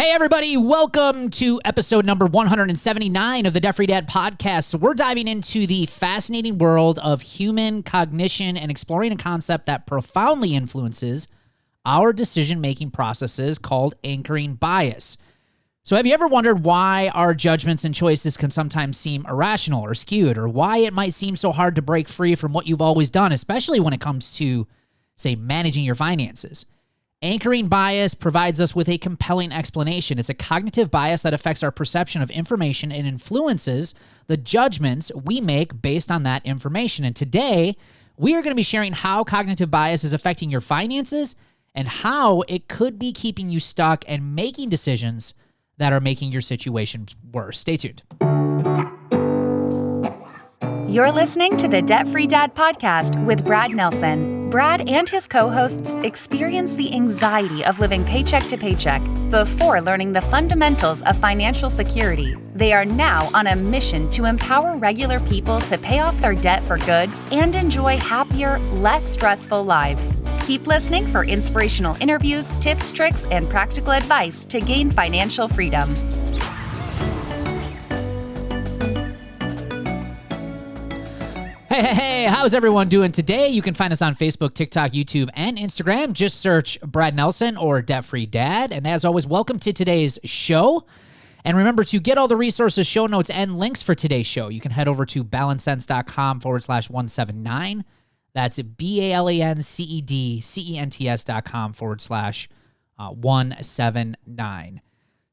Hey, everybody. Welcome to episode number 179 of the Debt Free Dad podcast. We're diving into the fascinating world of human cognition and exploring a concept that profoundly influences our decision-making processes called anchoring bias. So have you ever wondered why our judgments and choices can sometimes seem irrational or skewed, or why it might seem so hard to break free from what you've always done, especially when it comes to, say, managing your finances? Anchoring bias provides us with a compelling explanation. It's a cognitive bias that affects our perception of information and influences the judgments we make based on that information. And today, we are going to be sharing how cognitive bias is affecting your finances and how it could be keeping you stuck and making decisions that are making your situation worse. Stay tuned. You're listening to the Debt Free Dad podcast with Brad Nelson. Brad and his co-hosts experience the anxiety of living paycheck to paycheck before learning the fundamentals of financial security. They are now on a mission to empower regular people to pay off their debt for good and enjoy happier, less stressful lives. Keep listening for inspirational interviews, tips, tricks, and practical advice to gain financial freedom. Hey, how's everyone doing today? You can find us on Facebook, TikTok, YouTube, and Instagram. Just search Brad Nelson or Debt Free Dad. And as always, welcome to today's show. And remember to get all the resources, show notes, and links for today's show. You can head over to balancesense.com/179. That's BALANCEDCENTS.com/179.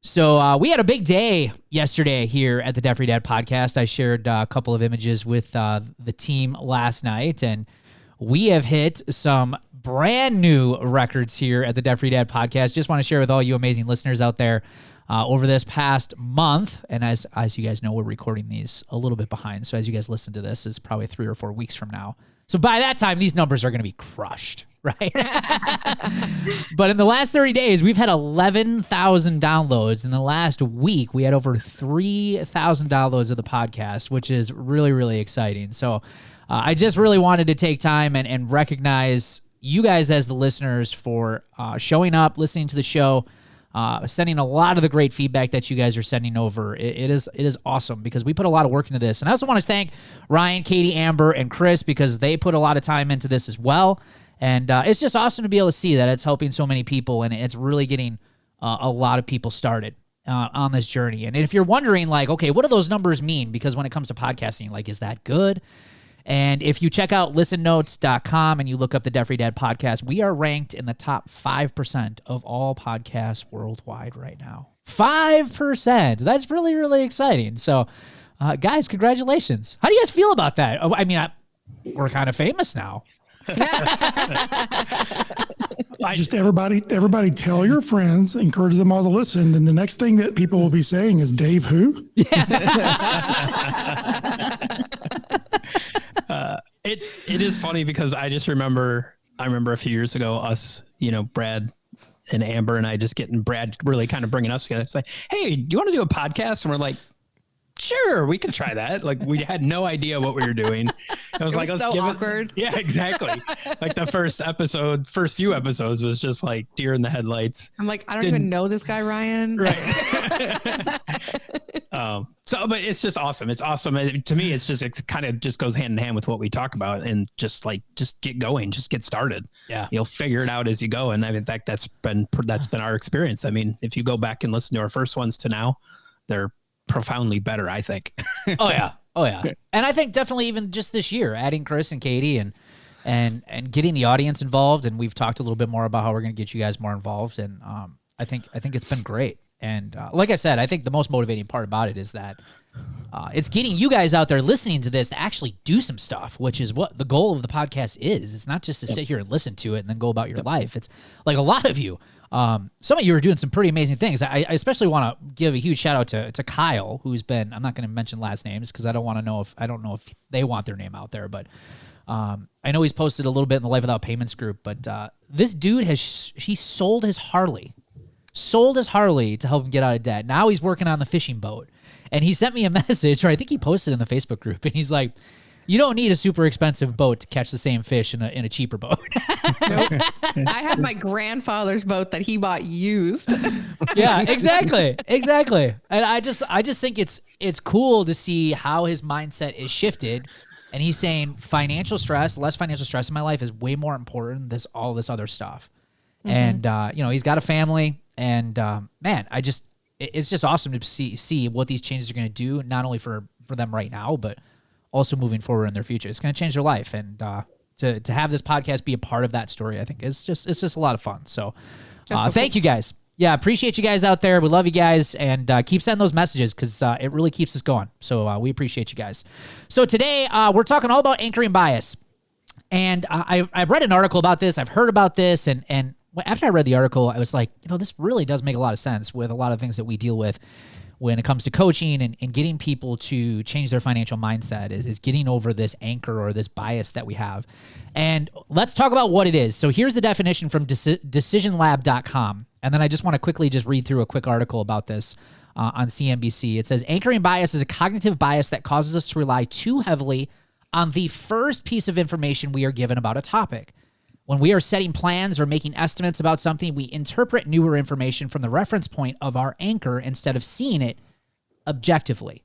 So we had a big day yesterday here at the Debt Free Dad podcast. I shared a couple of images with the team last night, and we have hit some brand new records here at the Debt Free Dad podcast. Just want to share with all you amazing listeners out there over this past month. And as you guys know, we're recording these a little bit behind. So as you guys listen to this, it's probably 3 or 4 weeks from now. So by that time, these numbers are going to be crushed, right? But in the last 30 days, we've had 11,000 downloads. In the last week, we had over 3,000 downloads of the podcast, which is really, really exciting. So I just really wanted to take time and recognize you guys as the listeners for showing up, listening to the show, sending a lot of the great feedback that you guys are sending over. It is awesome because we put a lot of work into this. And I also want to thank Ryan, Katie, Amber, and Chris because they put a lot of time into this as well. And it's just awesome to be able to see that it's helping so many people and it's really getting a lot of people started on this journey. And if you're wondering, like, okay, what do those numbers mean? Because when it comes to podcasting, like, is that good? And if you check out listennotes.com and you look up the Debt Free Dad podcast, we are ranked in the top 5% of all podcasts worldwide right now. 5%. That's really, really exciting. So, guys, congratulations. How do you guys feel about that? I mean, we're kind of famous now. Just everybody tell your friends, encourage them all to listen. Then the next thing that people will be saying is, Dave who? It is funny because I remember a few years ago us, Brad and Amber and I just getting Brad really kind of bringing us together. It's like, hey, do you want to do a podcast? And we're like, sure, we can try that. Like, we had no idea what we were doing. It was like, let's so give awkward. Yeah, exactly. Like the first few episodes was just like deer in the headlights. I'm like, I don't even know this guy, Ryan. Right. But it's just awesome. It's awesome. To me, it kind of just goes hand in hand with what we talk about and just get going, just get started. Yeah. You'll figure it out as you go. And I mean, that's been our experience. I mean, if you go back and listen to our first ones to now, they're profoundly better, I think. Oh yeah. And I think definitely even just this year, adding Chris and Katie and getting the audience involved. And we've talked a little bit more about how we're going to get you guys more involved. And I think it's been great. And like I said, I think the most motivating part about it is that it's getting you guys out there listening to this to actually do some stuff, which is what the goal of the podcast is. It's not just to sit here and listen to it and then go about your life. It's like a lot of you. Some of you are doing some pretty amazing things. I especially want to give a huge shout out to Kyle, who's been, I'm not going to mention last names because I don't know if they want their name out there, but I know he's posted a little bit in the Life Without Payments group, but this dude he sold his Harley to help him get out of debt. Now he's working on the fishing boat, and he sent me a message, or I think he posted in the Facebook group, and he's like, You don't need a super expensive boat to catch the same fish in a cheaper boat. Nope. I had my grandfather's boat that he bought used. Yeah, exactly. And I just think it's cool to see how his mindset is shifted. And he's saying less financial stress in my life is way more important than all this other stuff. Mm-hmm. And he's got a family, and man, it's just awesome to see what these changes are going to do, not only for them right now, but also moving forward in their future. It's going to change their life, and to have this podcast be a part of that story, I think it's just a lot of fun. So thank you guys. Yeah, appreciate you guys out there. We love you guys, and keep sending those messages because it really keeps us going. So we appreciate you guys. So today we're talking all about anchoring bias, and I've read an article about this. I've heard about this, and after I read the article, I was like, this really does make a lot of sense with a lot of things that we deal with when it comes to coaching and getting people to change their financial mindset is getting over this anchor or this bias that we have. And let's talk about what it is. So here's the definition from decisionlab.com. And then I just want to quickly just read through a quick article about this on CNBC. It says, anchoring bias is a cognitive bias that causes us to rely too heavily on the first piece of information we are given about a topic. When we are setting plans or making estimates about something, we interpret newer information from the reference point of our anchor instead of seeing it objectively.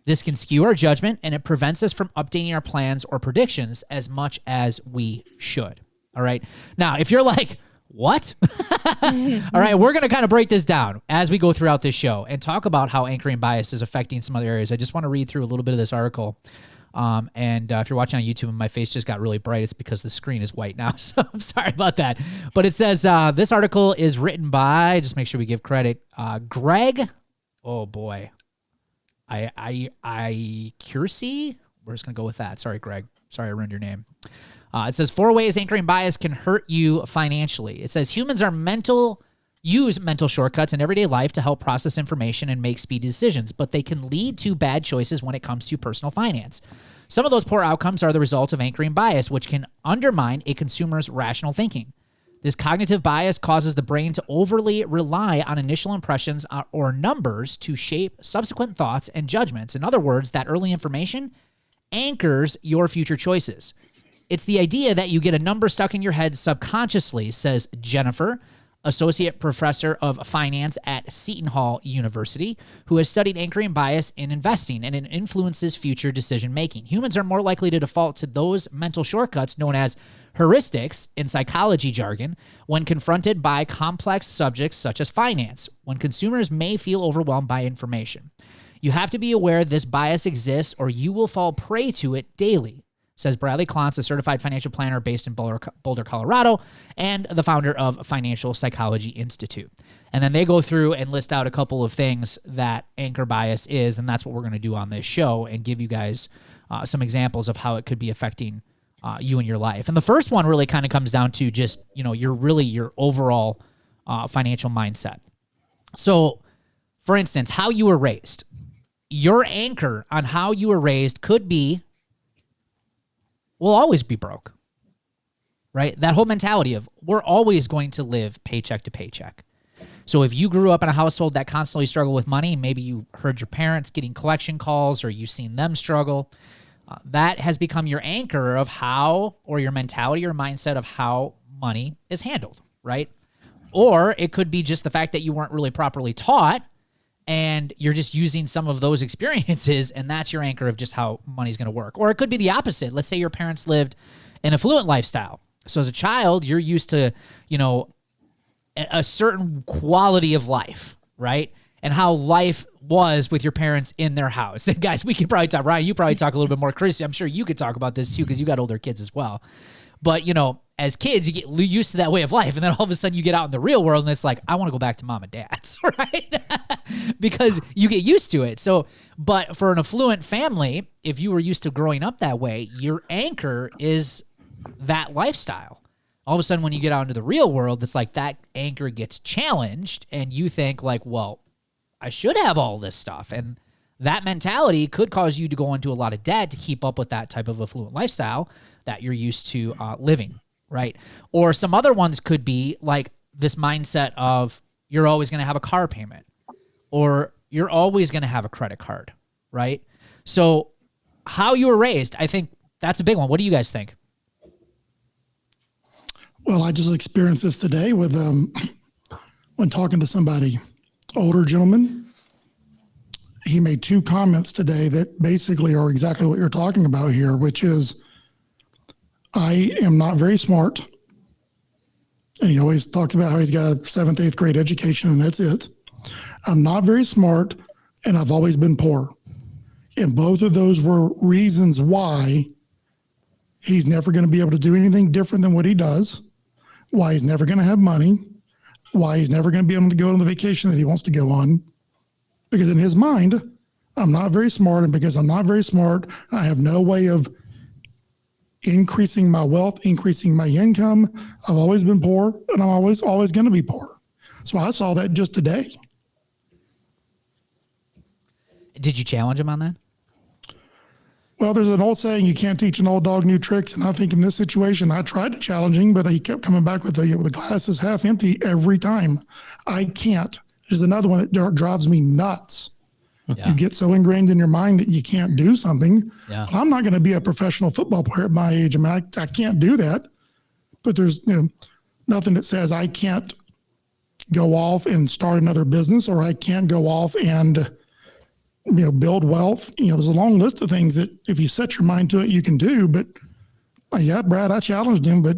This can skew our judgment, and it prevents us from updating our plans or predictions as much as we should. All right. Now, if you're like, what? All right, we're going to kind of break this down as we go throughout this show and talk about how anchoring bias is affecting some other areas. I just want to read through a little bit of this article. If you're watching on YouTube and my face just got really bright, it's because the screen is white now. So I'm sorry about that. But it says this article is written by, just make sure we give credit, Greg. Oh boy. I Kiersey. We're just going to go with that. Sorry, Greg. Sorry, I ruined your name. It says 4 ways anchoring bias can hurt you financially. It says humans use mental shortcuts in everyday life to help process information and make speedy decisions, but they can lead to bad choices when it comes to personal finance. Some of those poor outcomes are the result of anchoring bias, which can undermine a consumer's rational thinking. This cognitive bias causes the brain to overly rely on initial impressions or numbers to shape subsequent thoughts and judgments. In other words, that early information anchors your future choices. It's the idea that you get a number stuck in your head subconsciously, says Jennifer, associate professor of finance at Seton Hall University, who has studied anchoring bias in investing, and it influences future decision-making. Humans are more likely to default to those mental shortcuts known as heuristics in psychology jargon when confronted by complex subjects such as finance, when consumers may feel overwhelmed by information. You have to be aware this bias exists or you will fall prey to it daily, says Bradley Klontz, a certified financial planner based in Boulder, Colorado, and the founder of Financial Psychology Institute. And then they go through and list out a couple of things that anchor bias is, and that's what we're going to do on this show and give you guys some examples of how it could be affecting you in your life. And the first one really kind of comes down to just, your overall financial mindset. So, for instance, how you were raised. Your anchor on how you were raised could be, we'll always be broke, right? That whole mentality of we're always going to live paycheck to paycheck. So if you grew up in a household that constantly struggled with money, maybe you heard your parents getting collection calls or you've seen them struggle, that has become your anchor of how, or your mentality or mindset of how money is handled, right? Or it could be just the fact that you weren't really properly taught and you're just using some of those experiences, and that's your anchor of just how money's going to work. Or it could be the opposite. Let's say your parents lived an affluent lifestyle. So as a child, you're used to, a certain quality of life, right? And how life was with your parents in their house. And guys, we could probably talk, Ryan, you probably talk a little bit more. Chris, I'm sure you could talk about this too, because you got older kids as well. But, as kids, you get used to that way of life. And then all of a sudden you get out in the real world and it's like, I want to go back to mom and dad's, right? Because you get used to it. So, but for an affluent family, if you were used to growing up that way, your anchor is that lifestyle. All of a sudden when you get out into the real world, it's like that anchor gets challenged and you think like, well, I should have all this stuff. And that mentality could cause you to go into a lot of debt to keep up with that type of affluent lifestyle that you're used to living, right? Or some other ones could be like this mindset of you're always going to have a car payment or you're always going to have a credit card, right? So how you were raised, I think that's a big one. What do you guys think? Well, I just experienced this today with when talking to somebody, older gentleman. He made 2 comments today that basically are exactly what you're talking about here, which is, I am not very smart. And he always talks about how he's got a 7th, 8th grade education and that's it. I'm not very smart and I've always been poor. And both of those were reasons why he's never going to be able to do anything different than what he does, why he's never going to have money, why he's never going to be able to go on the vacation that he wants to go on. Because in his mind, I'm not very smart, and because I'm not very smart, I have no way of increasing my wealth, increasing my income. I've always been poor, and I'm always going to be poor. So I saw that just today. Did you challenge him on that? Well, there's an old saying, you can't teach an old dog new tricks. And I think in this situation, I tried to challenge him, but he kept coming back with the glass is half empty every time. I can't. There's another one that drives me nuts. Yeah. You get so ingrained in your mind that you can't do something. Yeah. I'm not going to be a professional football player at my age. I mean, I can't do that. But there's nothing that says I can't go off and start another business, or I can't go off and build wealth. There's a long list of things that if you set your mind to it, you can do. But yeah, Brad, I challenged him, but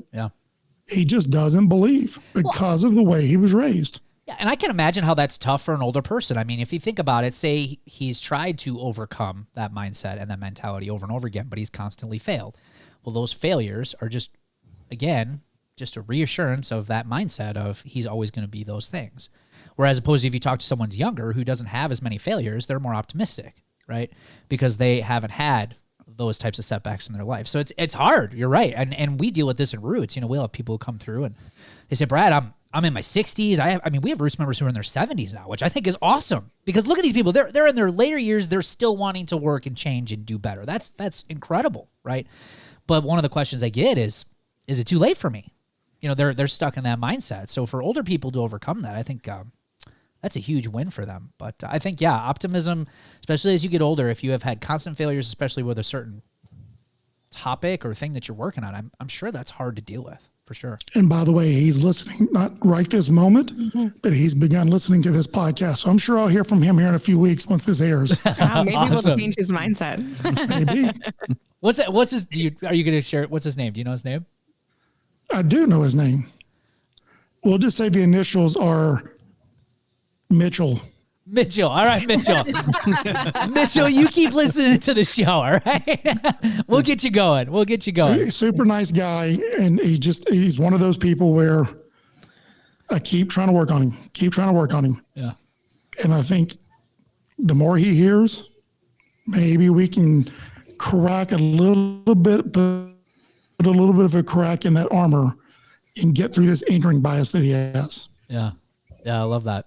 he just doesn't believe because of the way he was raised. Yeah, and I can imagine how that's tough for an older person. I mean, if you think about it, say he's tried to overcome that mindset and that mentality over and over again, but he's constantly failed. Well, those failures are just, again, just a reassurance of that mindset of he's always going to be those things. Whereas opposed to if you talk to someone's younger who doesn't have as many failures, they're more optimistic, right? Because they haven't had those types of setbacks in their life. So it's hard. You're right. And we deal with this in Roots. We'll have people who come through and they say, Brad, I'm in my 60s. I mean, we have Roots members who are in their 70s now, which I think is awesome. Because look at these people. They're in their later years. They're still wanting to work and change and do better. That's incredible, right? But one of the questions I get is it too late for me? They're stuck in that mindset. So for older people to overcome that, I think that's a huge win for them. But I think, optimism, especially as you get older, if you have had constant failures, especially with a certain topic or thing that you're working on, I'm sure that's hard to deal with. For sure. And by the way, he's listening, not right this moment, but he's begun listening to this podcast. So I'm sure I'll hear from him here in a few weeks once this airs. Wow, maybe we'll change his mindset. Maybe. What's his, are you going to share, what's his name? Do you know his name? I do know his name. We'll just say the initials are Mitchell. Mitchell. All right, Mitchell. Mitchell, you keep listening to the show, all right? We'll get you going. Super nice guy, and he's one of those people where I keep trying to work on him. Yeah. And I think the more he hears, maybe we can crack a little bit, put a little bit of a crack in that armor and get through this anchoring bias that he has. Yeah. Yeah, I love that.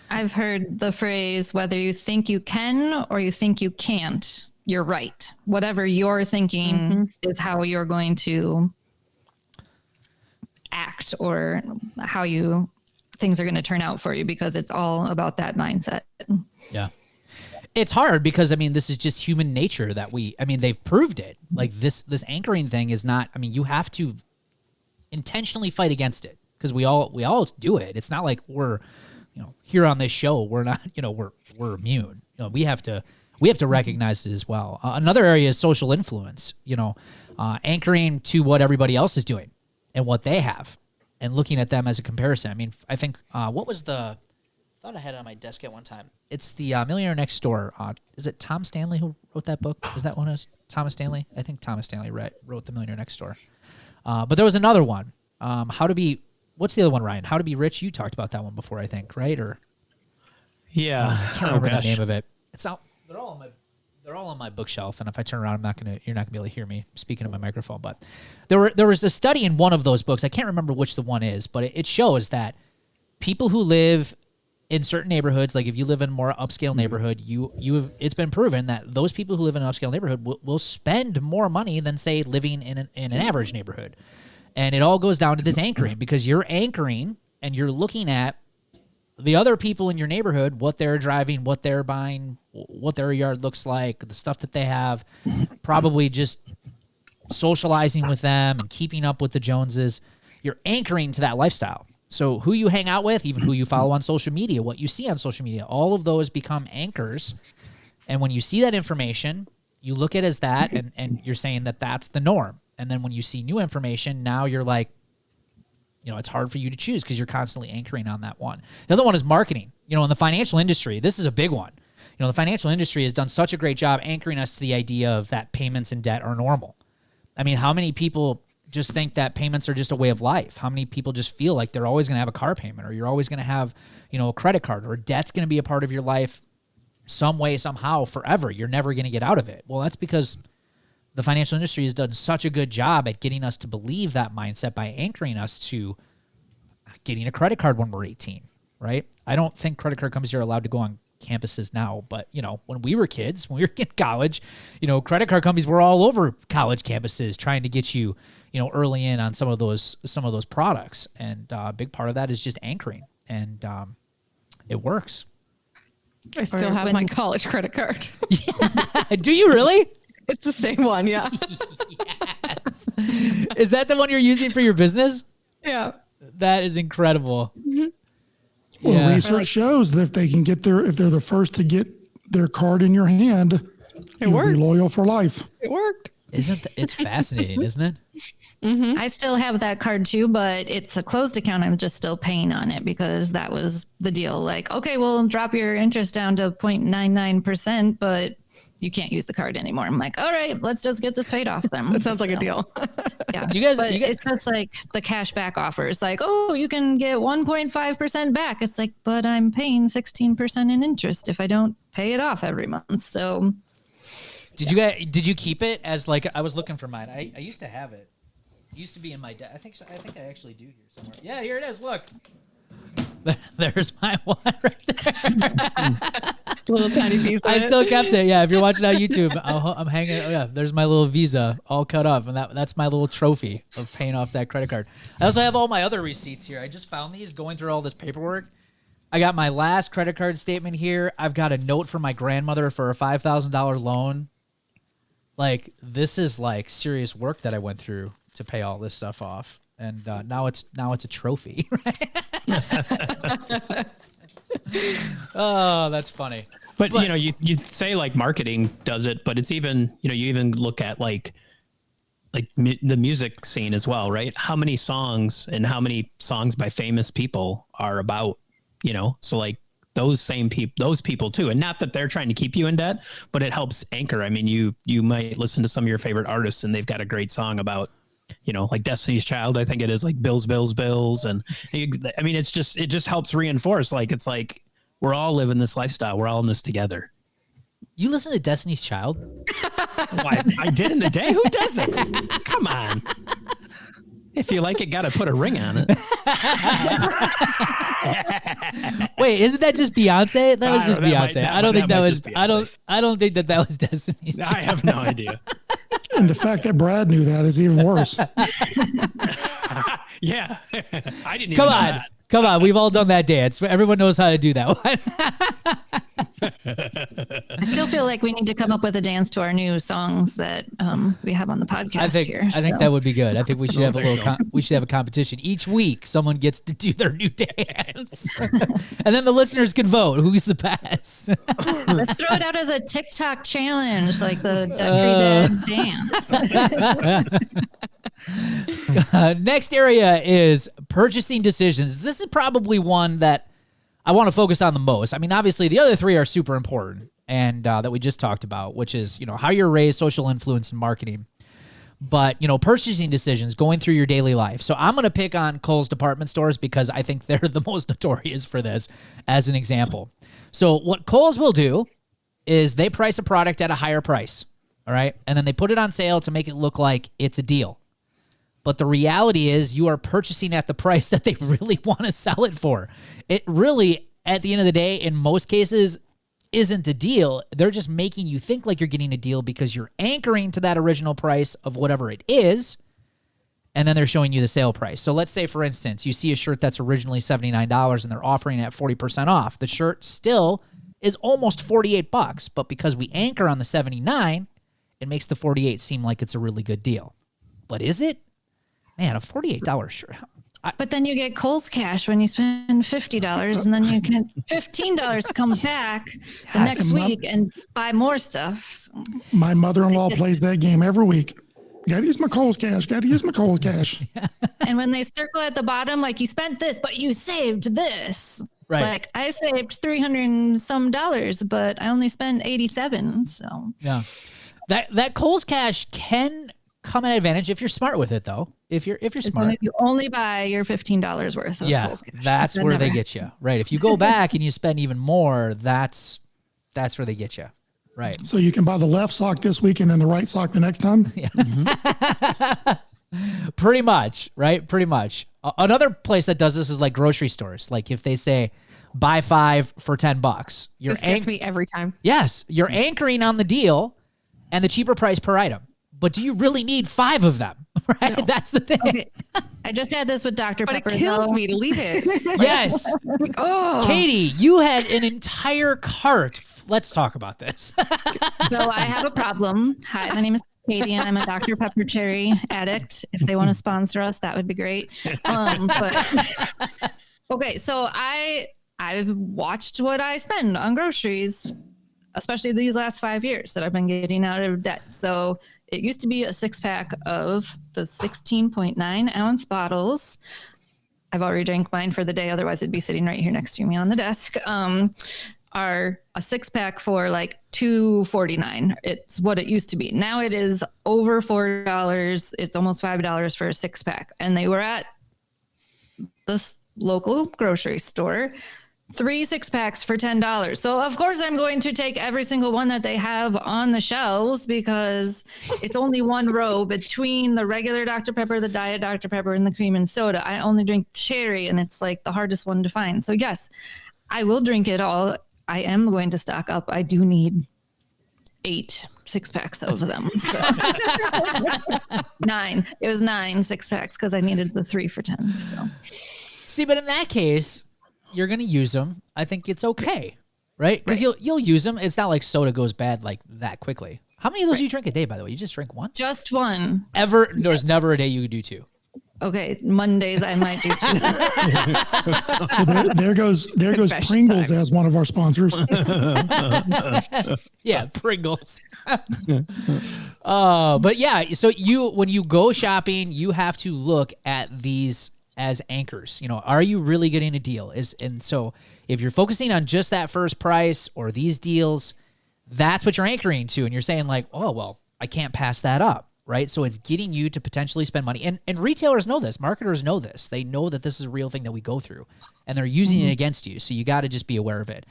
I've heard the phrase, whether you think you can or you think you can't, you're right. Whatever you're thinking is how you're going to act or how things are going to turn out for you, because it's all about that mindset. Yeah. It's hard because, this is just human nature that they've proved it. Like this anchoring thing is not, you have to intentionally fight against it because we all do it. It's not like we're, here on this show, we're not, we're immune. We have to recognize it as well. Another area is social influence, anchoring to what everybody else is doing and what they have and looking at them as a comparison. I think, what was I thought I had it on my desk at one time. It's the Millionaire Next Door. Is it Tom Stanley who wrote that book? Is that one? Is Thomas Stanley? I think Thomas Stanley wrote The Millionaire Next Door. But there was another one, what's the other one, Ryan? How to Be Rich. You talked about that one before, I think, right? Or yeah, I can't remember the name of it. It's out. They're all on my bookshelf, and if I turn around, you're not gonna be able to hear me speaking to my microphone. But there was a study in one of those books. I can't remember which the one is, but it shows that people who live in certain neighborhoods, like if you live in a more upscale neighborhood, it's been proven that those people who live in an upscale neighborhood will spend more money than, say, living in an average neighborhood. And it all goes down to this anchoring, because you're anchoring and you're looking at the other people in your neighborhood, what they're driving, what they're buying, what their yard looks like, the stuff that they have, probably just socializing with them and keeping up with the Joneses, you're anchoring to that lifestyle. So who you hang out with, even who you follow on social media, what you see on social media, all of those become anchors. And when you see that information, you look at it as that, and you're saying that that's the norm. And then when you see new information, now you're like, it's hard for you to choose because you're constantly anchoring on that one. The other one is marketing. In the financial industry, this is a big one. The financial industry has done such a great job anchoring us to the idea of that payments and debt are normal. I mean, how many people just think that payments are just a way of life? How many people just feel like they're always going to have a car payment, or you're always going to have, a credit card, or debt's going to be a part of your life some way, somehow, forever. You're never going to get out of it. Well, that's because the financial industry has done such a good job at getting us to believe that mindset by anchoring us to getting a credit card when we're 18, right? I don't think credit card companies are allowed to go on campuses now, but when we were kids, when we were in college, credit card companies were all over college campuses trying to get you, early in on some of those products. And a big part of that is just anchoring, and it works. I still have my college credit card. Do you really? It's the same one, yeah. Yes. Is that the one you're using for your business? Yeah. That is incredible. Mm-hmm. Well, research shows that if they're the first to get their card in your hand, you'll be loyal for life. It worked. It's fascinating, isn't it? Mm-hmm. I still have that card too, but it's a closed account. I'm just still paying on it because that was the deal. Like, okay, we'll drop your interest down to 0.99%, but you can't use the card anymore. I'm like, all right, let's just get this paid off then. That sounds like a deal. Yeah. Do you guys, it's just like the cash back offers, like, oh, you can get 1.5% back. It's like, but I'm paying 16% in interest if I don't pay it off every month. So did you keep it as, like, I was looking for mine. I used to have it. It used to be in my I think I actually do here somewhere. Yeah, here it is. Look. There's my one right there. Little tiny piece. I still kept it. Yeah, if you're watching on YouTube, I'm hanging. Oh yeah, there's my little Visa all cut up, and that's my little trophy of paying off that credit card. I also have all my other receipts here. I just found these going through all this paperwork. I got my last credit card statement here. I've got a note from my grandmother for a $5,000 loan. Like, this is like serious work that I went through to pay all this stuff off. And now it's a trophy, right? Oh, that's funny. But you say like marketing does it, but it's even, you even look at like the music scene as well, right? How many songs by famous people are about, so like those people too. And not that they're trying to keep you in debt, but it helps anchor. I mean, you might listen to some of your favorite artists and they've got a great song about, like Destiny's Child, I think it is, like Bills, Bills, Bills. And I mean, it just helps reinforce, like, it's like, we're all living this lifestyle. We're all in this together. You listen to Destiny's Child? Well, I did in the day. Who doesn't? Come on. If you like it, got to put a ring on it. Wait, isn't that just Beyonce? That was just Beyonce. I don't think that was. I don't think that was Destiny's Child. I have no idea. And the fact that Brad knew that is even worse. Yeah, I didn't. Come even on, know that. come on. We've all done that dance. Everyone knows how to do that one. I still feel like we need to come up with a dance to our new songs that we have on the podcast here. I think that would be good. I think we should have a little. We should have a competition each week. Someone gets to do their new dance, and then the listeners can vote who's the best. Let's throw it out as a TikTok challenge, like the Debt-Free Dad dance. Next area is purchasing decisions. This is probably one that I want to focus on the most. I mean, obviously, the other three are super important, and that we just talked about, which is, how you're raised, social influence, and marketing. But, purchasing decisions, going through your daily life. So I'm going to pick on Kohl's department stores because I think they're the most notorious for this as an example. So what Kohl's will do is they price a product at a higher price, all right? And then they put it on sale to make it look like it's a deal. But the reality is you are purchasing at the price that they really want to sell it for. It really, at the end of the day, in most cases, isn't a deal. They're just making you think like you're getting a deal because you're anchoring to that original price of whatever it is, and then they're showing you the sale price. So let's say, for instance, you see a shirt that's originally $79 and they're offering it at 40% off. The shirt still is almost $48, but because we anchor on the 79, it makes the 48 seem like it's a really good deal. But is it? Man, a $48 shirt. But then you get Kohl's Cash when you spend $50, and then you get $15 to come back the next week and buy more stuff. So. My mother-in-law plays that game every week. Got to use my Kohl's Cash. Got to use my Kohl's Cash. And when they circle at the bottom, like you spent this, but you saved this. Right. Like I saved $300 and some, but I only spent 87. So yeah, that Kohl's Cash can come at advantage if you're smart with it, though. If you're smart, if you only buy your $15 worth of Kohl's Cash. That's where they get you. Right. If you go back and you spend even more, that's where they get you. Right. So you can buy the left sock this week and then the right sock the next time. Yeah. Pretty much. Right. Pretty much. Another place that does this is like grocery stores. Like if they say buy 5 for $10, this gets me every time. Yes, you're anchoring on the deal and the cheaper price per item. But do you really need 5 of them? Right? No. That's the thing. Okay. I just had this with Dr. Pepper. But it kills me to leave it. Yes. Oh. Katie, you had an entire cart. Let's talk about this. So I have a problem. Hi, my name is Katie, and I'm a Dr. Pepper cherry addict. If they want to sponsor us, that would be great. But okay, so I've watched what I spend on groceries, especially these last 5 years that I've been getting out of debt. So it used to be a 6-pack of the 16.9 ounce bottles. I've already drank mine for the day. Otherwise it'd be sitting right here next to me on the desk. Are a 6-pack for like $2.49. It's what it used to be. Now it is over $4. It's almost $5 for a 6-pack. And they were at this local grocery store, 3 6-packs for $10. So of course I'm going to take every single one that they have on the shelves because it's only one row between the regular Dr. Pepper, the Diet Dr. Pepper, and the cream and soda. I only drink cherry, and it's like the hardest one to find. So yes, I will drink it all. I am going to stock up. I do need 8 6-packs of them. So 9. It was 9 6-packs because I needed the 3 for 10. So see, but in that case, you're gonna use them. I think it's okay, right? Because you'll use them. It's not like soda goes bad like that quickly. How many of those do you drink a day, by the way? You just drink one? Just one. There's never a day you could do 2. Okay, Mondays I might do 2. So there goes Pringles time. as one of our sponsors. Yeah, Pringles. But yeah, so when you go shopping, you have to look at these as anchors. You know, are you really getting a deal? And so if you're focusing on just that first price or these deals, that's what you're anchoring to. And you're saying like, oh, well, I can't pass that up. Right. So it's getting you to potentially spend money. And retailers know this. Marketers know this. They know that this is a real thing that we go through, and they're using it against you. So you got to just be aware of it.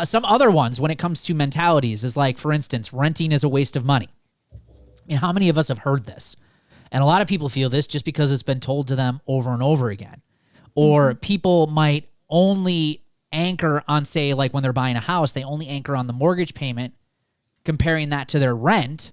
Some other ones when it comes to mentalities is like, for instance, renting is a waste of money. And how many of us have heard this? And a lot of people feel this just because it's been told to them over and over again. Or people might only anchor on, say, like when they're buying a house, they only anchor on the mortgage payment, comparing that to their rent.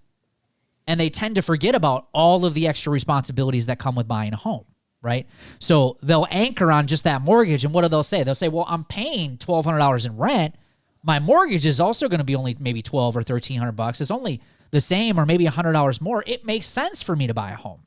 And they tend to forget about all of the extra responsibilities that come with buying a home, right? So they'll anchor on just that mortgage. And what do they'll say? They'll say, well, I'm paying $1,200 in rent. My mortgage is also going to be only maybe $1,200 or $1,300. It's only the same or maybe $100 more. It makes sense for me to buy a home.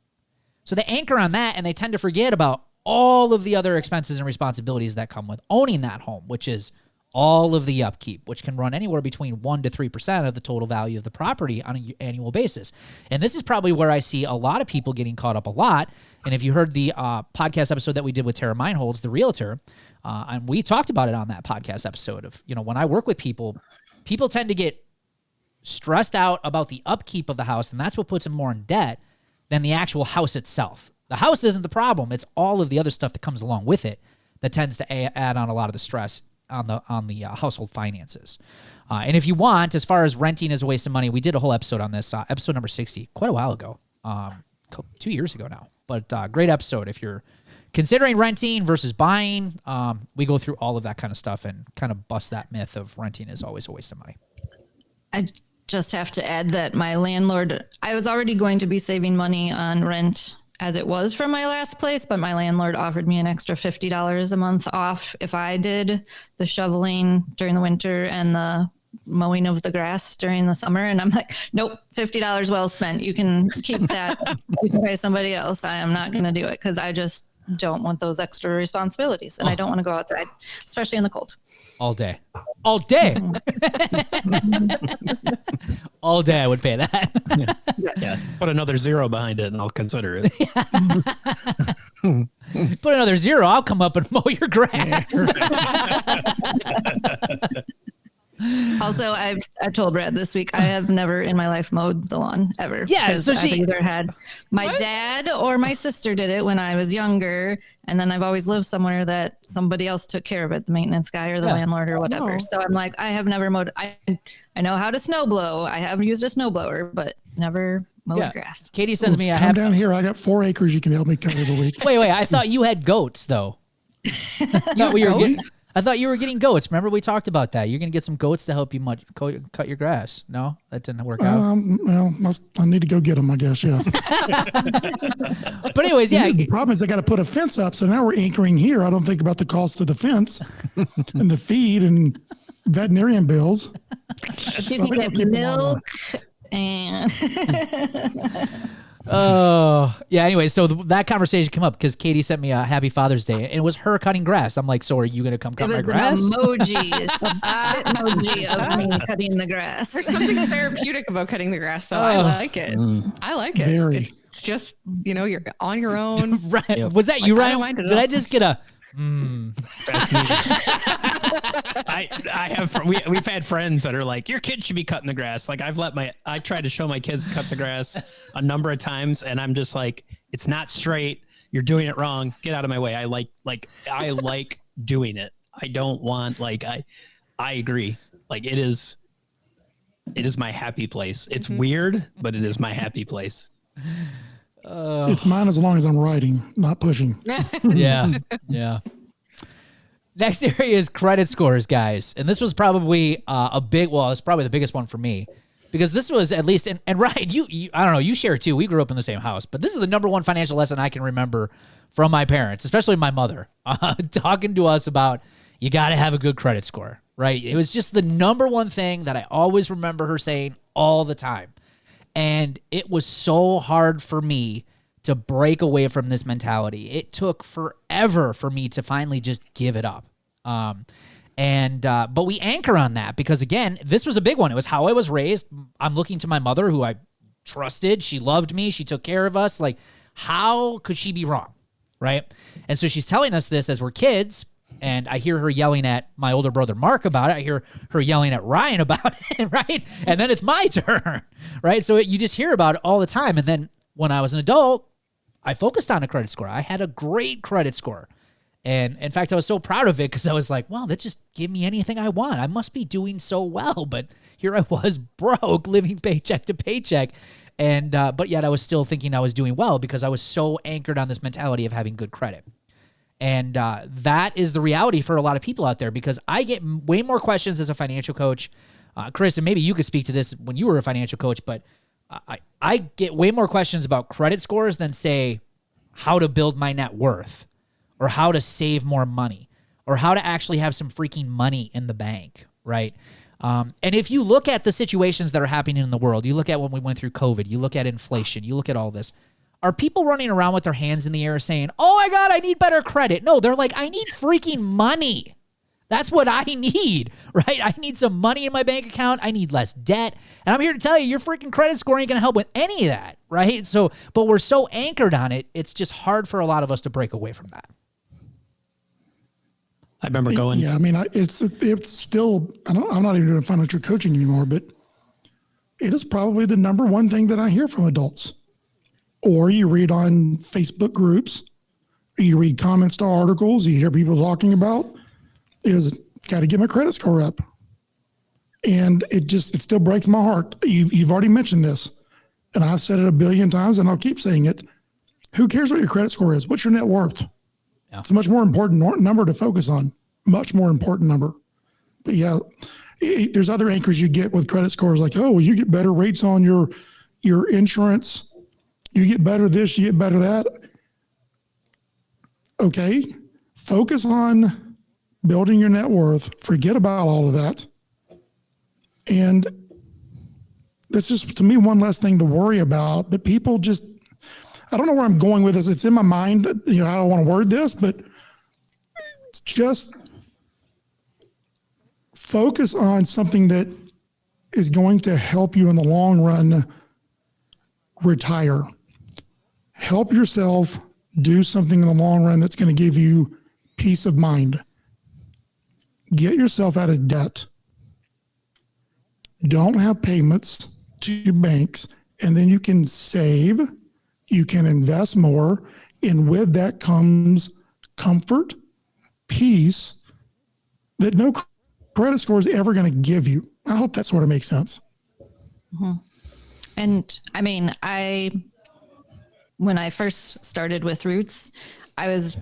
So they anchor on that, and they tend to forget about all of the other expenses and responsibilities that come with owning that home, which is all of the upkeep, which can run anywhere between 1% to 3% of the total value of the property on an annual basis. And this is probably where I see a lot of people getting caught up a lot. And if you heard the podcast episode that we did with Tara Meinholz, the realtor, and we talked about it on that podcast episode of, you know, when I work with people, people tend to get stressed out about the upkeep of the house, and that's what puts them more in debt than the actual house itself. The house isn't the problem. It's all of the other stuff that comes along with it that tends to add on a lot of the stress on the household finances. And if you want, as far as renting as a waste of money, we did a whole episode on this, episode number 60, quite a while ago, 2 years ago now. But great episode. If you're considering renting versus buying, we go through all of that kind of stuff and kind of bust that myth of renting is always a waste of money. I just have to add that my landlord, I was already going to be saving money on rent as it was from my last place, but my landlord offered me an extra $50 a month off if I did the shoveling during the winter and the mowing of the grass during the summer. And I'm like, nope, $50 well spent. You can keep that. You can pay somebody else. I am not going to do it because I just don't want those extra responsibilities. And I don't want to go outside, especially in the cold. All day. All day. All day I would pay that. Yeah. Put another 0 behind it and I'll consider it. Put another 0, I'll come up and mow your grass. Also, I told Brad this week, I have never in my life mowed the lawn ever. Yeah, so I've either had my dad or my sister did it when I was younger, and then I've always lived somewhere that somebody else took care of it, the maintenance guy or the landlord or whatever. Oh. So I'm like, I have never mowed. I know how to snow blow. I have used a snow blower, but never mowed grass. Katie sends me Come down here. I got 4 acres you can help me cut every week. Wait, I thought you had goats though. I thought you were getting goats. Remember we talked about that. You're going to get some goats to help you cut your grass. No, that didn't work out. Well, I need to go get them, I guess. Yeah. But anyways, yeah. The problem is I got to put a fence up. So now we're anchoring here. I don't think about the cost of the fence and the feed and veterinarian bills. If you can get milk and Oh, yeah. Anyway, so that conversation came up because Katie sent me a Happy Father's Day, and it was her cutting grass. I'm like, so are you going to come cut my grass? It was an emoji of me cutting the grass. There's something therapeutic about cutting the grass, though. I like it. I like it. Very. It's just, you're on your own. Right. Yep. Was that you, I Ryan? don't mind it at Did all. I just get a... We've had friends that are like, your kid should be cutting the grass. Like I tried to show my kids cut the grass a number of times, and I'm just like, it's not straight. You're doing it wrong. Get out of my way. I like doing it. I don't want I agree. Like it is my happy place. It's weird, but it is my happy place. It's mine as long as I'm riding, not pushing. Yeah. Next area is credit scores, guys. And this was probably it's probably the biggest one for me. Because this was at least, and Ryan, you I don't know, you share too. We grew up in the same house. But this is the number one financial lesson I can remember from my parents, especially my mother, talking to us about you got to have a good credit score, right? It was just the number one thing that I always remember her saying all the time. And it was so hard for me to break away from this mentality. It took forever for me to finally just give it up. But we anchor on that because, again, this was a big one. It was how I was raised. I'm looking to my mother, who I trusted. She loved me. She took care of us. Like, how could she be wrong, right? And so she's telling us this as we're kids, and I hear her yelling at my older brother Mark about it. I hear her yelling at Ryan about it, right? And then it's my turn, right? So you just hear about it all the time. And then when I was an adult, I focused on a credit score. I had a great credit score. And in fact, I was so proud of it because I was like, well, that just give me anything I want. I must be doing so well. But here I was broke, living paycheck to paycheck. And but yet I was still thinking I was doing well because I was so anchored on this mentality of having good credit. And that is the reality for a lot of people out there because I get way more questions as a financial coach. Chris, and maybe you could speak to this when you were a financial coach, but I get way more questions about credit scores than, say, how to build my net worth or how to save more money or how to actually have some freaking money in the bank, right? And if you look at the situations that are happening in the world, you look at when we went through COVID, you look at inflation, you look at all this, are people running around with their hands in the air saying, oh my God, I need better credit? No, they're like, I need freaking money. That's what I need, right? I need some money in my bank account. I need less debt. And I'm here to tell you, your freaking credit score ain't going to help with any of that, right? So, but we're so anchored on it, it's just hard for a lot of us to break away from that. I remember going. Yeah, I mean, it's still, I'm not even doing financial coaching anymore, but it is probably the number one thing that I hear from adults. Or you read on Facebook groups, or you read comments to articles, you hear people talking about, is got to get my credit score up. And it still breaks my heart. You've already mentioned this, and I've said it a billion times, and I'll keep saying it. Who cares what your credit score is? What's your net worth? Yeah. It's a much more important number to focus on. Much more important number. But yeah, there's other anchors you get with credit scores, like, oh, well, you get better rates on your insurance. You get better this, you get better that. Okay, focus on building your net worth. Forget about all of that. And this is, to me, one less thing to worry about. But people just, I don't know where I'm going with this. It's in my mind. I don't want to word this, but it's just focus on something that is going to help you in the long run retire. Help yourself do something in the long run that's going to give you peace of mind. Get yourself out of debt. Don't have payments to banks, and then you can save, you can invest more, and with that comes comfort, peace that no credit score is ever going to give you. I hope that sort of makes sense. Mm-hmm. And I mean, when I first started with Roots, I was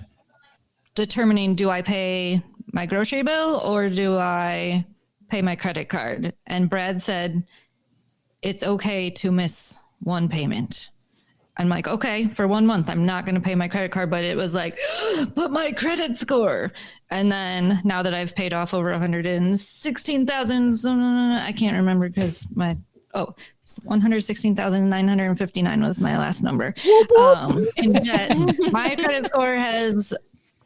determining, do I pay my grocery bill or do I pay my credit card? And Brad said, it's okay to miss one payment. I'm like, okay, for 1 month, I'm not going to pay my credit card, but it was like, but my credit score. And then now that I've paid off over 116,000, I can't remember because 116,959 was my last number. In debt, my credit score has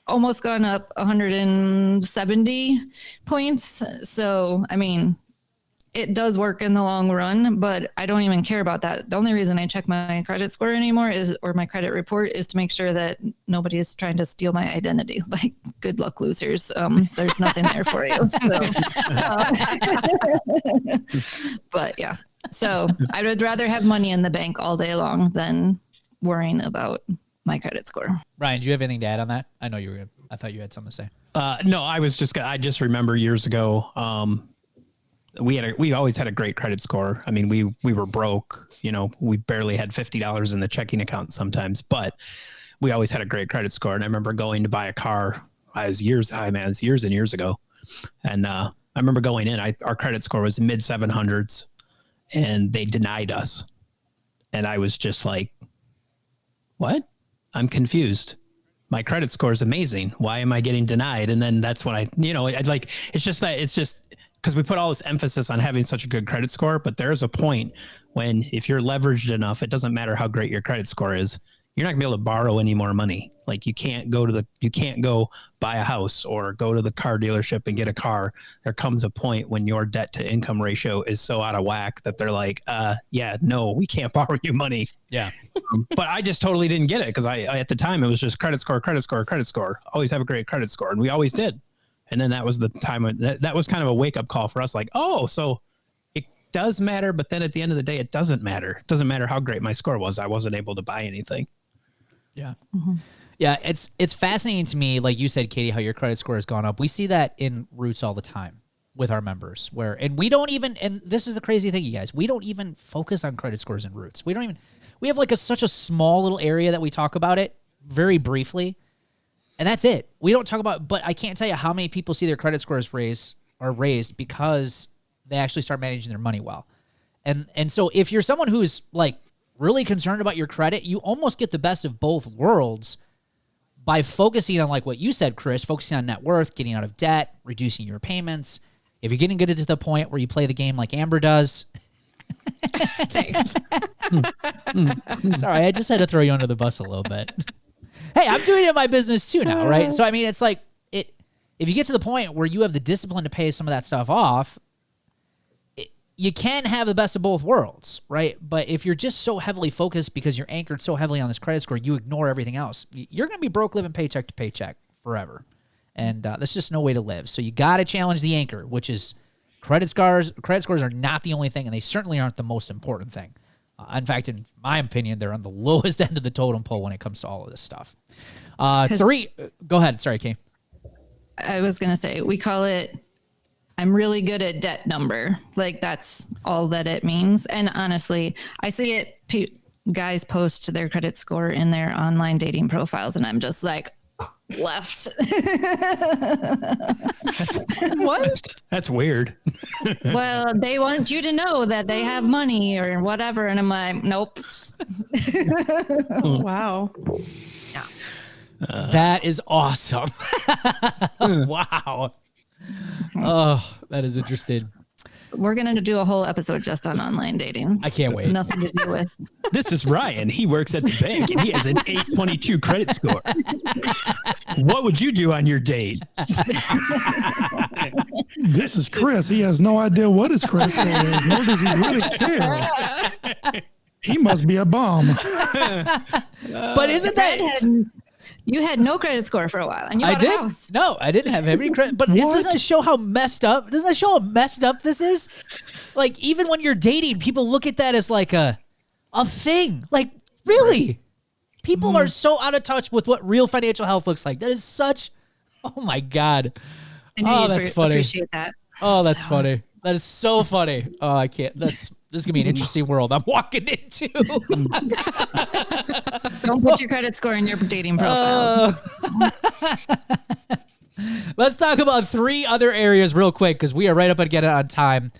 almost gone up 170 points. So, I mean, it does work in the long run, but I don't even care about that. The only reason I check my credit score anymore or my credit report is to make sure that nobody is trying to steal my identity. Like, good luck, losers. There's nothing there for you. So, but yeah, so I would rather have money in the bank all day long than worrying about my credit score. Ryan, do you have anything to add on that? I know I thought you had something to say. No, I just remember years ago, we always had a great credit score. I mean, we were broke, we barely had $50 in the checking account sometimes, but we always had a great credit score. And I remember going to buy a car. It's years and years ago. And I remember going in, our credit score was mid 700s and they denied us. And I was just like, what? I'm confused. My credit score is amazing. Why am I getting denied? And then that's when it's just because we put all this emphasis on having such a good credit score, but there's a point when if you're leveraged enough, it doesn't matter how great your credit score is. You're not gonna be able to borrow any more money. Like you can't go buy a house or go to the car dealership and get a car. There comes a point when your debt to income ratio is so out of whack that they're like, no, we can't borrow you money. Yeah. But I just totally didn't get it because I at the time it was just credit score. Always have a great credit score. And we always did. And then that was the time when that was kind of a wake up call for us. Like, oh, so it does matter. But then at the end of the day, it doesn't matter. It doesn't matter how great my score was. I wasn't able to buy anything. Yeah. Mm-hmm. Yeah. It's fascinating to me. Like you said, Katie, how your credit score has gone up. We see that in Roots all the time with our members and this is the crazy thing, you guys, we don't even focus on credit scores in Roots. We have like such a small little area that we talk about it very briefly. And that's it. We don't talk about, but I can't tell you how many people see their credit scores raised because they actually start managing their money well. And so if you're someone who's like really concerned about your credit, you almost get the best of both worlds by focusing on, like what you said, Chris, focusing on net worth, getting out of debt, reducing your payments. If you're getting good to the point where you play the game like Amber does. Thanks. Sorry, I just had to throw you under the bus a little bit. Hey, I'm doing it in my business too now, right? So, I mean, it's like if you get to the point where you have the discipline to pay some of that stuff off, you can have the best of both worlds, right? But if you're just so heavily focused because you're anchored so heavily on this credit score, you ignore everything else. You're going to be broke living paycheck to paycheck forever. And that's just no way to live. So you got to challenge the anchor, which is credit scores. Credit scores are not the only thing, and they certainly aren't the most important thing. In fact, in my opinion, they're on the lowest end of the totem pole when it comes to all of this stuff. Go ahead. Sorry, Kay. I was going to say, we call it, I'm really good at debt number. Like that's all that it means. And honestly, I see it, guys post their credit score in their online dating profiles, and I'm just like, left. What? That's weird. Well, they want you to know that they have money or whatever. And I'm like, nope. Wow. That is awesome. Wow. Oh, that is interesting. We're going to do a whole episode just on online dating. I can't wait. Nothing to do with. This is Ryan. He works at the bank and he has an 822 credit score. What would you do on your date? This is Chris. He has no idea what his credit score is, nor does he really care. He must be a bum. But isn't that... You had no credit score for a while, and you bought a house. No, I didn't have any credit. But doesn't that show how messed up? Doesn't that show how messed up this is? Like, even when you're dating, people look at that as like a thing. Like, really? People are so out of touch with what real financial health looks like. That is such... Oh, my God. Oh, that's funny. Appreciate that. Oh, that's funny. That is so funny. Oh, I can't. This is gonna be an interesting world I'm walking into. Don't put your credit score in your dating profile. Let's talk about 3 other areas real quick because we are right up against it on time.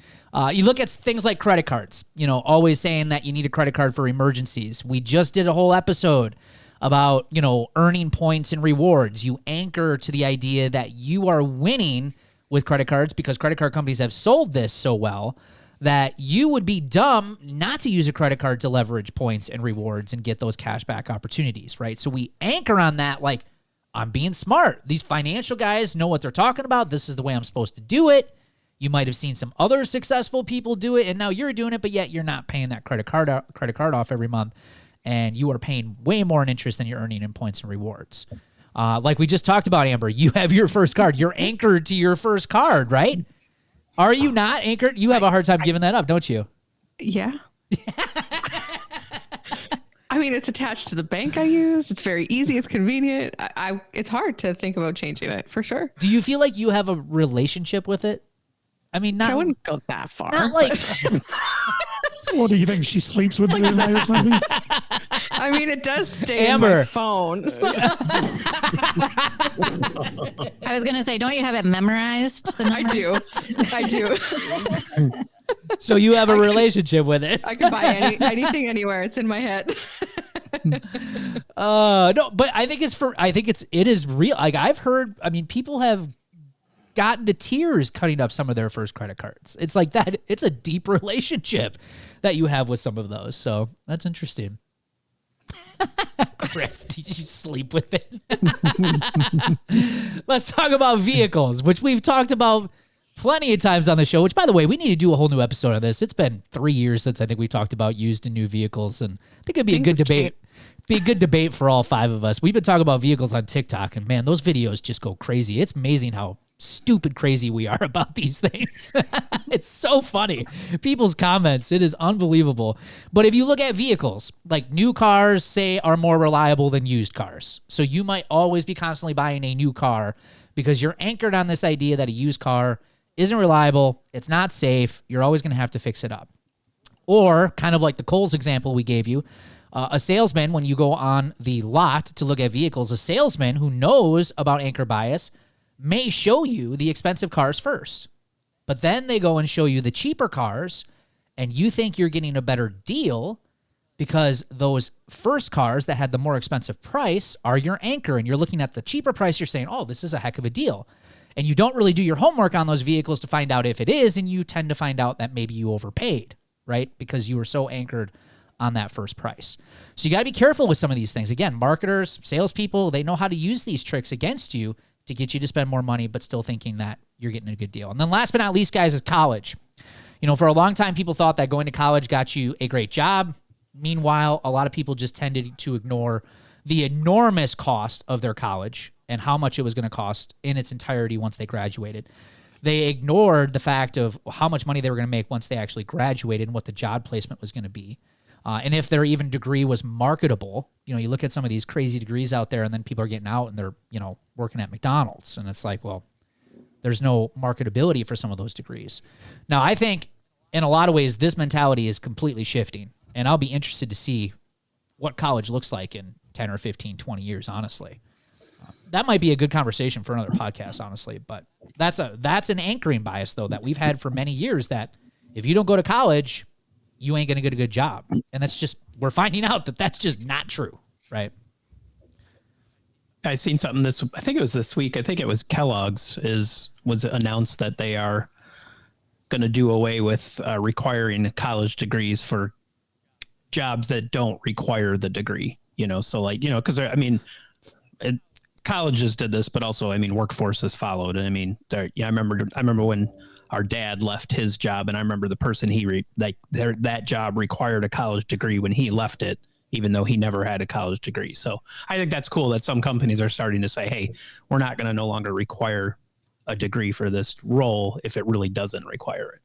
You look at things like credit cards. You know, always saying that you need a credit card for emergencies. We just did a whole episode about, you know, earning points and rewards. You anchor to the idea that you are winning with credit cards because credit card companies have sold this so well that you would be dumb not to use a credit card to leverage points and rewards and get those cashback opportunities, right? So we anchor on that like, I'm being smart. These financial guys know what they're talking about. This is the way I'm supposed to do it. You might have seen some other successful people do it, and now you're doing it, but yet you're not paying that credit card off every month, and you are paying way more in interest than you're earning in points and rewards. Like we just talked about, Amber, you have your first card. You're anchored to your first card, right? Are you not anchored? You have a hard time giving that up, don't you? Yeah. I mean, it's attached to the bank I use. It's very easy. It's convenient. It's hard to think about changing it for sure. Do you feel like you have a relationship with it? I mean, not. I wouldn't go that far. Not like. What do you think? She sleeps with it at night or something? I mean, it does stay Amber. in my phone. I was going to say, don't you have it memorized? I do. So you have a relationship with it. I can buy anything anywhere. It's in my head. No, but I think it is real. Like I've heard, I mean, people have gotten to tears cutting up some of their first credit cards. It's like that. It's a deep relationship that you have with some of those. So that's interesting. Chris, did you sleep with it? Let's talk about vehicles, which we've talked about plenty of times on the show, which by the way, we need to do a whole new episode on this. It's been 3 years since I think we talked about used and new vehicles, and I think it'd be a good debate. Be a good debate for all 5 of us. We've been talking about vehicles on TikTok, and man, those videos just go crazy. It's amazing how stupid crazy we are about these things. It's so funny. People's comments, it is unbelievable. But if you look at vehicles, like new cars, say, are more reliable than used cars. So you might always be constantly buying a new car because you're anchored on this idea that a used car isn't reliable, it's not safe, you're always going to have to fix it up. Or, kind of like the Kohl's example we gave you, a salesman, when you go on the lot to look at vehicles, a salesman who knows about anchor bias may show you the expensive cars first. But then they go and show you the cheaper cars, and you think you're getting a better deal because those first cars that had the more expensive price are your anchor, and you're looking at the cheaper price, you're saying, oh, this is a heck of a deal. And you don't really do your homework on those vehicles to find out if it is, and you tend to find out that maybe you overpaid, right? Because you were so anchored on that first price. So you got to be careful with some of these things. Again, marketers, salespeople, they know how to use these tricks against you to get you to spend more money, but still thinking that you're getting a good deal. And then last but not least, guys, is college. You know, for a long time, people thought that going to college got you a great job. Meanwhile, a lot of people just tended to ignore the enormous cost of their college and how much it was going to cost in its entirety once they graduated. They ignored the fact of how much money they were going to make once they actually graduated and what the job placement was going to be. And if their even degree was marketable, you know, you look at some of these crazy degrees out there and then people are getting out and they're, you know, working at McDonald's. And it's like, well, there's no marketability for some of those degrees. Now, I think in a lot of ways, this mentality is completely shifting. And I'll be interested to see what college looks like in 10 or 15, 20 years, honestly. That might be a good conversation for another podcast, honestly. But that's an anchoring bias, though, that we've had for many years, that if you don't go to college, you ain't going to get a good job. And that's just, we're finding out that that's just not true, right? I seen something I think it was this week. I think it was Kellogg's was announced that they are going to do away with requiring college degrees for jobs that don't require the degree, so like, because I mean, colleges did this, but also, I mean, workforces followed. And I mean, I remember when our dad left his job, and I remember the person that job required a college degree when he left it, even though he never had a college degree. So I think that's cool that some companies are starting to say, hey, we're not going to no longer require a degree for this role if it really doesn't require it.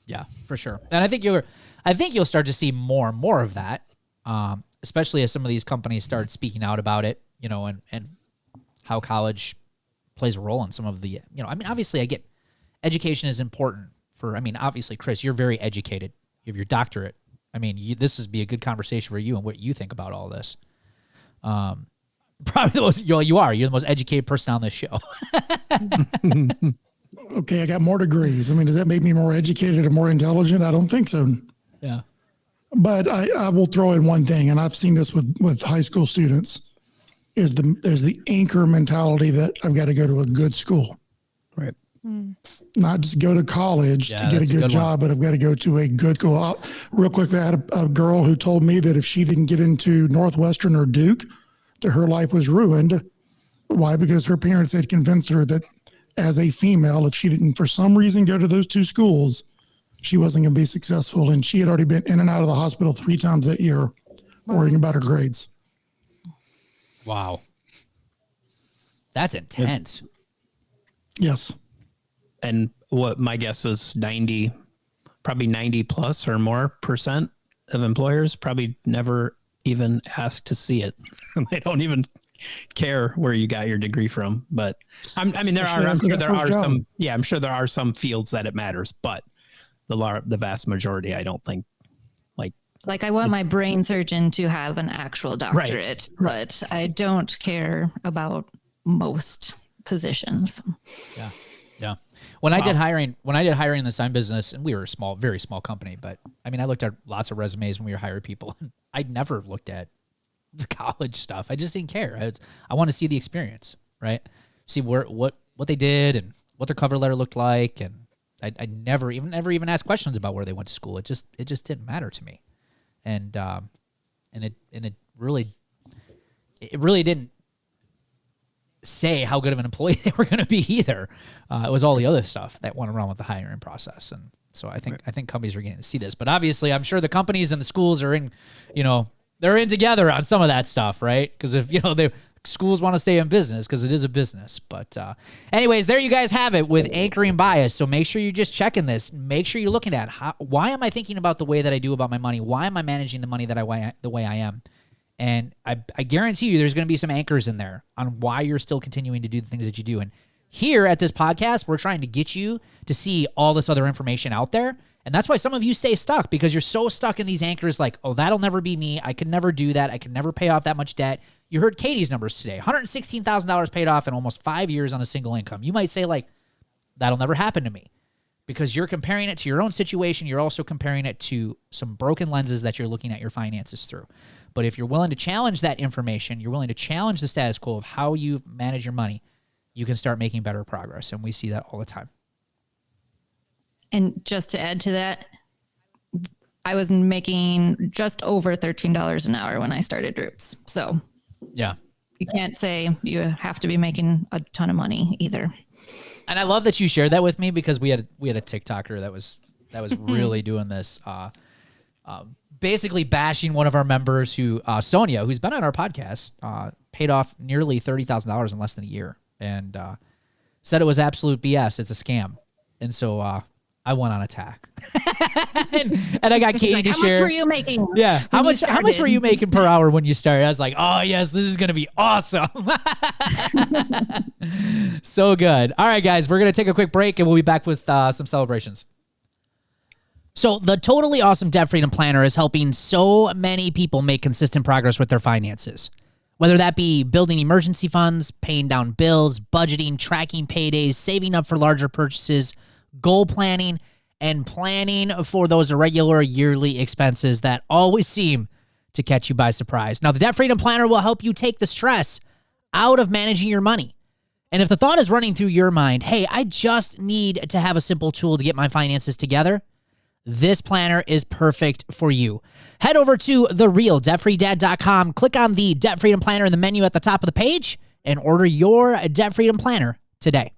Yeah, for sure. And I think you'll start to see more and more of that, especially as some of these companies start speaking out about it, and how college plays a role in some of the, I mean, obviously I get education is important obviously, Chris, you're very educated. You have your doctorate. I mean, this would be a good conversation for you and what you think about all this. Probably the most, you're the most educated person on this show. Okay, I got more degrees. I mean, does that make me more educated or more intelligent? I don't think so. Yeah. But I will throw in one thing, and I've seen this with high school students, is the anchor mentality that I've got to go to a good school. Right. Not just go to college to get a good job, but I've got to go to a good school. Real quick, I had a girl who told me that if she didn't get into Northwestern or Duke, that her life was ruined. Why? Because her parents had convinced her that as a female, if she didn't for some reason go to those two schools, she wasn't going to be successful. And she had already been in and out of the hospital 3 times that year worrying about her grades. Wow. That's intense. Yes. And what my guess is probably 90 plus or more % of employers probably never even ask to see it. They don't even care where you got your degree from. But I'm sure there are some fields that it matters, but the vast majority, I don't think. Like I want my brain surgeon to have an actual doctorate, but I don't care about most positions. Yeah. Yeah. When I did hiring in the sign business, and we were a very small company, but I mean, I looked at lots of resumes when we were hiring people. I'd never looked at the college stuff. I just didn't care. I want to see the experience, right? See what they did and what their cover letter looked like. And I never even asked questions about where they went to school. It just didn't matter to me. And it really didn't say how good of an employee they were going to be either. It was all the other stuff that went around with the hiring process. And so I think companies are getting to see this, but obviously I'm sure the companies and the schools are in, they're in together on some of that stuff, right? Because if, the schools want to stay in business because it is a business. But anyways, there you guys have it with anchoring bias. So make sure you're just checking this. Make sure you're looking at why am I thinking about the way that I do about my money? Why am I managing the money the way I am? And I guarantee you there's going to be some anchors in there on why you're still continuing to do the things that you do. And here at this podcast, we're trying to get you to see all this other information out there. And that's why some of you stay stuck, because you're so stuck in these anchors like, oh, that'll never be me. I could never do that. I could never pay off that much debt. You heard Katie's numbers today, $116,000 paid off in almost 5 years on a single income. You might say like, that'll never happen to me, because you're comparing it to your own situation. You're also comparing it to some broken lenses that you're looking at your finances through. But if you're willing to challenge that information, you're willing to challenge the status quo of how you manage your money, you can start making better progress. And we see that all the time. And just to add to that, I was making just over $13 an hour when I started Roots. So yeah, you can't say you have to be making a ton of money either. And I love that you shared that with me, because we had a TikToker that was really doing this, basically bashing one of our members who, Sonia, who's been on our podcast, paid off nearly $30,000 in less than a year, and said it was absolute BS. It's a scam. And so I went on attack. and I got Katie to share. How much were you making? Yeah. How much were you making per hour when you started? I was like, oh yes, this is going to be awesome. So good. All right, guys, we're going to take a quick break and we'll be back with some celebrations. So the Totally Awesome Debt Freedom Planner is helping so many people make consistent progress with their finances. Whether that be building emergency funds, paying down bills, budgeting, tracking paydays, saving up for larger purchases, goal planning, and planning for those irregular yearly expenses that always seem to catch you by surprise. Now, the Debt Freedom Planner will help you take the stress out of managing your money. And if the thought is running through your mind, hey, I just need to have a simple tool to get my finances together, this planner is perfect for you. Head over to therealdebtfreedad.com, click on the Debt Freedom Planner in the menu at the top of the page, and order your Debt Freedom Planner today.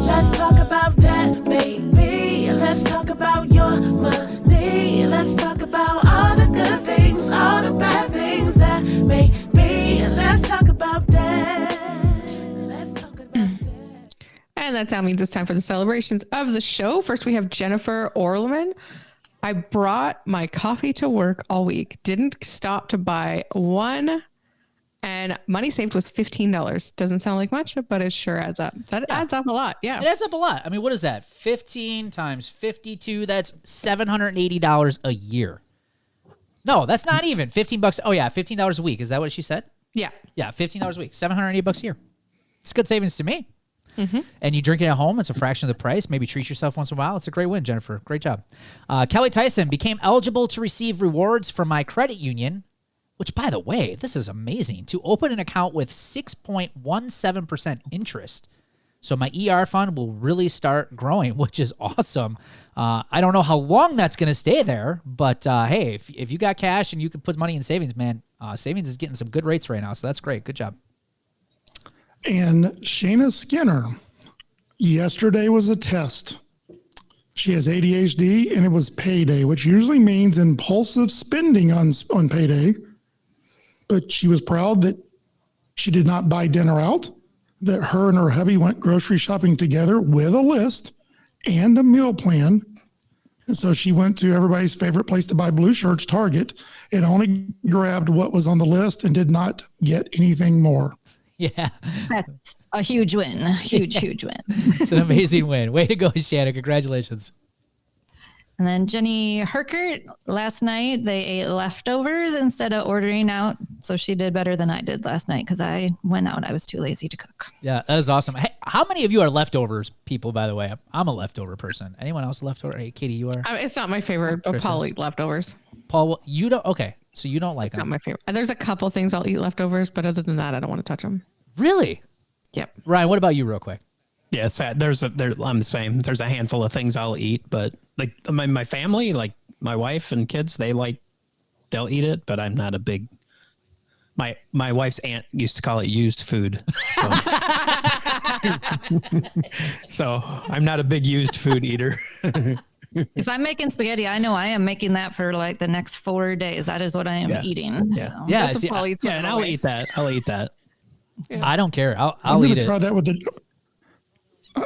Let's talk about that, baby. Let's talk about your money. Let's talk about all the good things, all the bad things that may be. Let's talk about that. Let's talk about that. And that sound means it's time for the celebrations of the show. First, we have Jennifer Orleman. I brought my coffee to work all week. Didn't stop to buy one. And money saved was $15. Doesn't sound like much, but it sure adds up. That adds up a lot. Yeah. It adds up a lot. I mean, what is that? 15 times 52, that's $780 a year. No, that's not even. $15. Oh, yeah, $15 a week. Is that what she said? Yeah. Yeah, $15 a week. $780 a year. It's good savings to me. Mm-hmm. And you drink it at home, it's a fraction of the price. Maybe treat yourself once in a while. It's a great win, Jennifer. Great job. Kelly Tyson became eligible to receive rewards from my credit union, which, by the way, this is amazing, to open an account with 6.17% interest. So my ER fund will really start growing, which is awesome. I don't know how long that's going to stay there, but hey, if you got cash and you can put money in savings, man, savings is getting some good rates right now. So that's great. Good job. And Shayna Skinner, yesterday was a test. She has ADHD, and it was payday, which usually means impulsive spending on payday. But she was proud that she did not buy dinner out, that her and her hubby went grocery shopping together with a list and a meal plan. And so she went to everybody's favorite place to buy blue shirts, Target, and only grabbed what was on the list and did not get anything more. Yeah. That's a huge win. Huge win. It's an amazing win. Way to go, Shannon. Congratulations. And then Jenny Herkert, last night, they ate leftovers instead of ordering out. So she did better than I did last night because I went out. I was too lazy to cook. Yeah, that is awesome. Hey, how many of you are leftovers people, by the way? I'm a leftover person. Anyone else a leftover? Hey, Katie, you are? It's not my favorite, but Paul eat leftovers. Paul, you don't? Okay, so you don't like them. Not my favorite. There's a couple things I'll eat leftovers, but other than that, I don't want to touch them. Really? Yep. Ryan, what about you real quick? Yeah, it's sad. I'm the same. There's a handful of things I'll eat, but like my family, like my wife and kids, they'll eat it, but I'm not a big. My wife's aunt used to call it used food, so, so I'm not a big used food eater. If I'm making spaghetti, I know I am making that for like the next 4 days. That is what I am eating. Yeah. So. Yeah, That's what Paul eats. And I'll eat that. Yeah. I don't care. I'll I'm eat gonna it. try that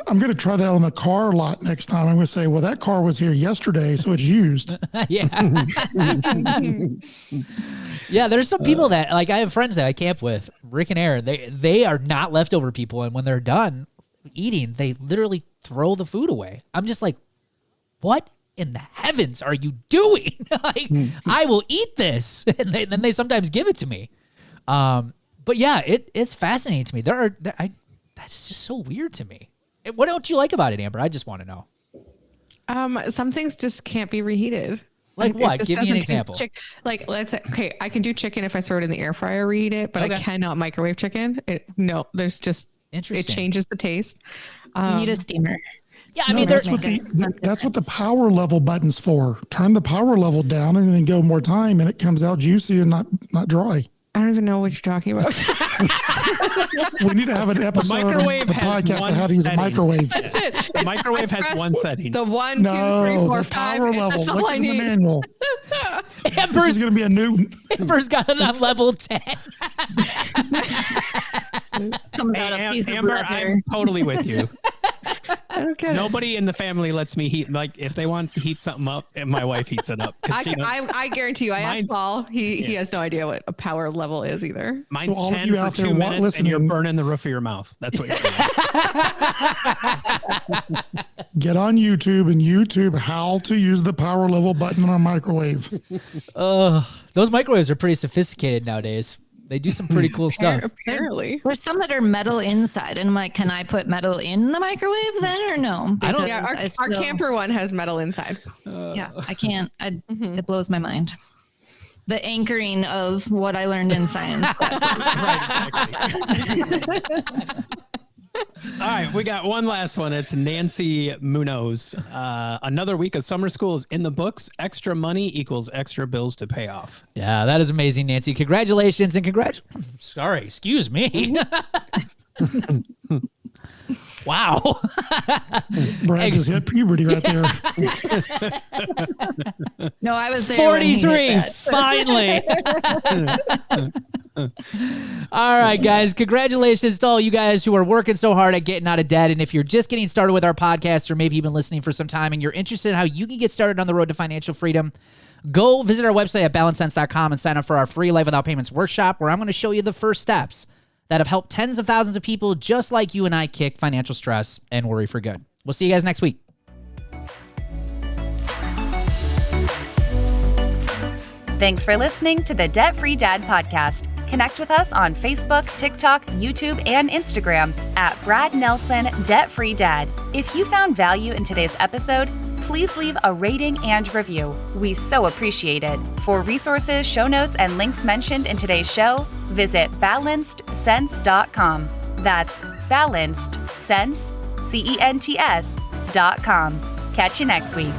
I'm going to try that on the car lot next time. I'm going to say, well, that car was here yesterday, so it's used. Yeah. Yeah, there's some people that, like, I have friends that I camp with, Rick and Aaron, they are not leftover people, and when they're done eating, they literally throw the food away. I'm just like, what in the heavens are you doing? Like, I will eat this. And then they sometimes give it to me. But yeah, it's fascinating to me. That's just so weird to me. What don't you like about it, Amber? I just want to know. Some things just can't be reheated. Like what? Give me an example. Like, let's say, okay, I can do chicken if I throw it in the air fryer, reheat it, but I cannot microwave chicken. There's just, it changes the taste. You need a steamer. Yeah, I mean, that's what the power level button's for. Turn the power level down and then go more time, and it comes out juicy and not dry. I don't even know what you're talking about. We need to have an episode of the podcast on how to use a microwave. That's it. The microwave has one setting. The 1, 2, 3, 4, 5. Power level. That's all Look I in the need. manual. This is going to be a new. Amber's got it on level 10. Comes out a piece of Amber, leather. I'm totally with you. I don't get it. Nobody in the family lets me heat. Like, if they want to heat something up, and my wife heats it up. I guarantee you, I asked Paul. He has no idea what a power level is either. Mine's So all of 10 you for out there 2 minutes, listening- and you're burning the roof of your mouth. That's what you're doing. Get on YouTube and YouTube how to use the power level button on a microwave. Those microwaves are pretty sophisticated nowadays. They do some pretty cool stuff. Apparently. There's some that are metal inside, and I'm like, can I put metal in the microwave then, or no? I don't- Yeah, Because our I still- camper one has metal inside. Yeah, I can't. It blows my mind. the anchoring of what I learned in science classes. Right, exactly. All right, we got one last one. It's Nancy Munoz. Another week of summer school is in the books. Extra money equals extra bills to pay off. Yeah, that is amazing, Nancy. Congratulations and Sorry, excuse me. Wow. Brad just hit puberty right there. No, I was there. 43, finally. All right, guys. Congratulations to all you guys who are working so hard at getting out of debt. And if you're just getting started with our podcast, or maybe you've been listening for some time and you're interested in how you can get started on the road to financial freedom, go visit our website at balancesense.com and sign up for our free Life Without Payments workshop, where I'm going to show you the first steps that have helped tens of thousands of people just like you and I kick financial stress and worry for good. We'll see you guys next week. Thanks for listening to the Debt Free Dad podcast. Connect with us on Facebook, TikTok, YouTube, and Instagram at Brad Nelson Debt Free Dad. If you found value in today's episode, please leave a rating and review. We so appreciate it. For resources, show notes, and links mentioned in today's show, visit balancedsense.com. That's balancedsense.com. Catch you next week.